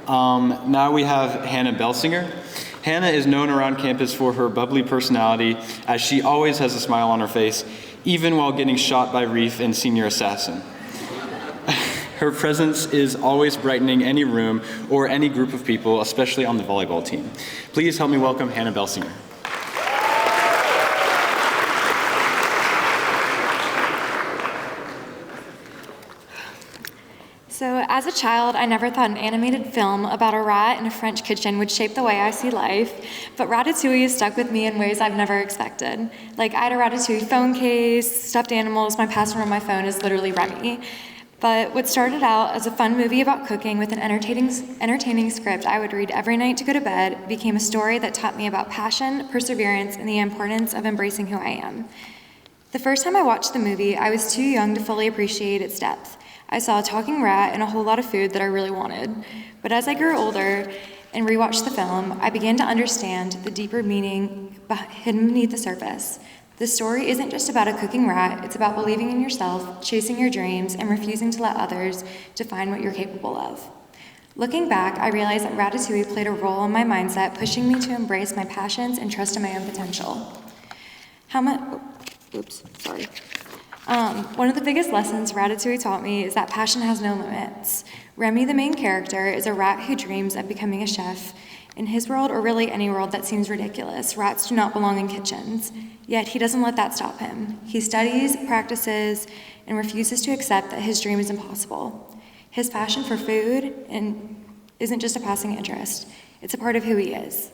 Now we have Hannah Belsinger. Hannah is known around campus for her bubbly personality, as she always has a smile on her face, even while getting shot by Reef in Senior Assassin. Her presence is always brightening any room or any group of people, especially on the volleyball team. Please help me welcome Hannah Belsinger. So as a child, I never thought an animated film about a rat in a French kitchen would shape the way I see life, but Ratatouille stuck with me in ways I've never expected. Like, I had a Ratatouille phone case, stuffed animals, my password on my phone is literally Remy. But what started out as a fun movie about cooking with an entertaining script I would read every night to go to bed became a story that taught me about passion, perseverance, and the importance of embracing who I am. The first time I watched the movie, I was too young to fully appreciate its depth. I saw a talking rat and a whole lot of food that I really wanted. But as I grew older and rewatched the film, I began to understand the deeper meaning hidden beneath the surface. The story isn't just about a cooking rat, it's about believing in yourself, chasing your dreams, and refusing to let others define what you're capable of. Looking back, I realized that Ratatouille played a role in my mindset, pushing me to embrace my passions and trust in my own potential. One of the biggest lessons Ratatouille taught me is that passion has no limits. Remy, the main character, is a rat who dreams of becoming a chef. In his world, or really any world that seems ridiculous, rats do not belong in kitchens. Yet he doesn't let that stop him. He studies, practices, and refuses to accept that his dream is impossible. His passion for food isn't just a passing interest. It's a part of who he is.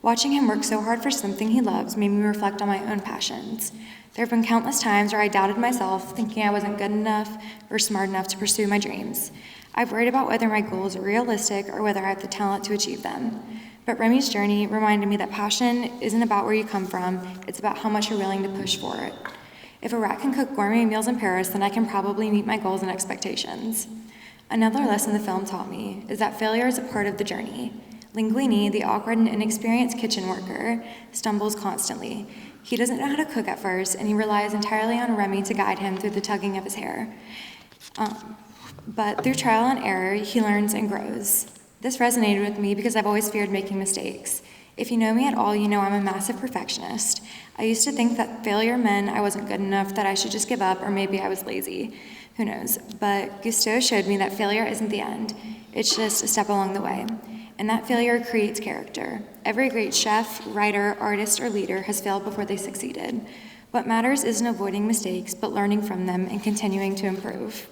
Watching him work so hard for something he loves made me reflect on my own passions. There have been countless times where I doubted myself, thinking I wasn't good enough or smart enough to pursue my dreams. I've worried about whether my goals are realistic or whether I have the talent to achieve them. But Remy's journey reminded me that passion isn't about where you come from, it's about how much you're willing to push for it. If a rat can cook gourmet meals in Paris, then I can probably meet my goals and expectations. Another lesson the film taught me is that failure is a part of the journey. Linguini, the awkward and inexperienced kitchen worker, stumbles constantly. He doesn't know how to cook at first, and he relies entirely on Remy to guide him through the tugging of his hair. But through trial and error, he learns and grows. This resonated with me because I've always feared making mistakes. If you know me at all, you know I'm a massive perfectionist. I used to think that failure meant I wasn't good enough, that I should just give up, or maybe I was lazy. Who knows? But Gusteau showed me that failure isn't the end. It's just a step along the way. And that failure creates character. Every great chef, writer, artist, or leader has failed before they succeeded. What matters isn't avoiding mistakes, but learning from them and continuing to improve.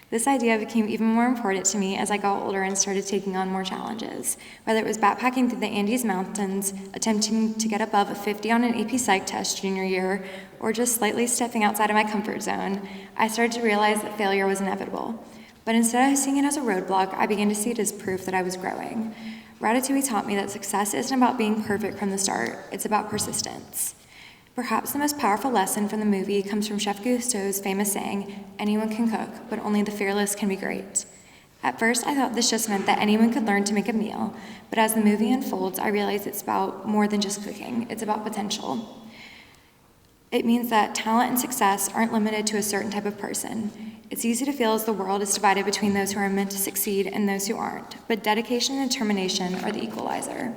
This idea became even more important to me as I got older and started taking on more challenges. Whether it was backpacking through the Andes Mountains, attempting to get above a 50 on an AP Psych test junior year, or just slightly stepping outside of my comfort zone, I started to realize that failure was inevitable. But instead of seeing it as a roadblock, I began to see it as proof that I was growing. Ratatouille taught me that success isn't about being perfect from the start, it's about persistence. Perhaps the most powerful lesson from the movie comes from Chef Gusteau's famous saying, "Anyone can cook, but only the fearless can be great." At first, I thought this just meant that anyone could learn to make a meal, but as the movie unfolds, I realize it's about more than just cooking, it's about potential. It means that talent and success aren't limited to a certain type of person. It's easy to feel as the world is divided between those who are meant to succeed and those who aren't, but dedication and determination are the equalizer.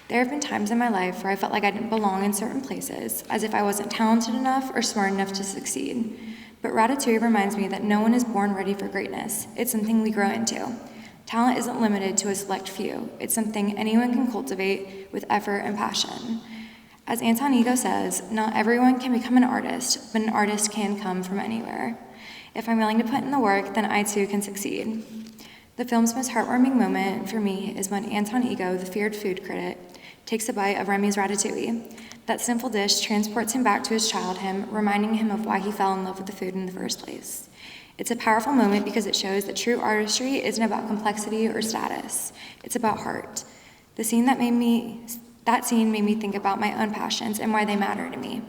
There have been times in my life where I felt like I didn't belong in certain places, as if I wasn't talented enough or smart enough to succeed. But Ratatouille reminds me that no one is born ready for greatness. It's something we grow into. Talent isn't limited to a select few. It's something anyone can cultivate with effort and passion. As Anton Ego says, not everyone can become an artist, but an artist can come from anywhere. If I'm willing to put in the work, then I too can succeed. The film's most heartwarming moment for me is when Anton Ego, the feared food critic, takes a bite of Remy's ratatouille. That simple dish transports him back to his childhood, reminding him of why he fell in love with the food in the first place. It's a powerful moment because it shows that true artistry isn't about complexity or status. It's about heart. That scene made me think about my own passions and why they matter to me.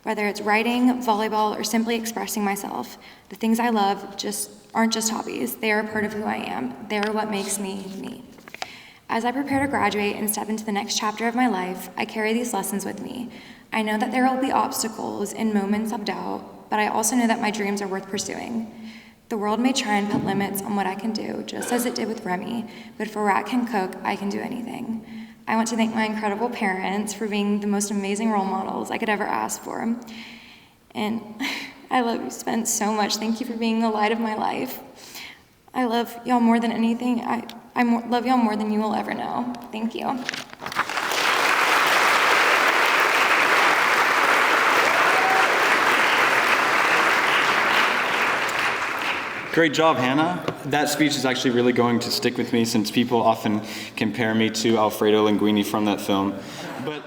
Whether it's writing, volleyball, or simply expressing myself, the things I love aren't just hobbies. They are a part of who I am. They are what makes me, me. As I prepare to graduate and step into the next chapter of my life, I carry these lessons with me. I know that there will be obstacles and moments of doubt, but I also know that my dreams are worth pursuing. The world may try and put limits on what I can do, just as it did with Remy, but if a rat can cook, I can do anything. I want to thank my incredible parents for being the most amazing role models I could ever ask for. And I love you, Spence, so much. Thank you for being the light of my life. I love y'all more than anything. Love y'all more than you will ever know. Thank you. Great job, Hannah. That speech is actually really going to stick with me since people often compare me to Alfredo Linguini from that film. But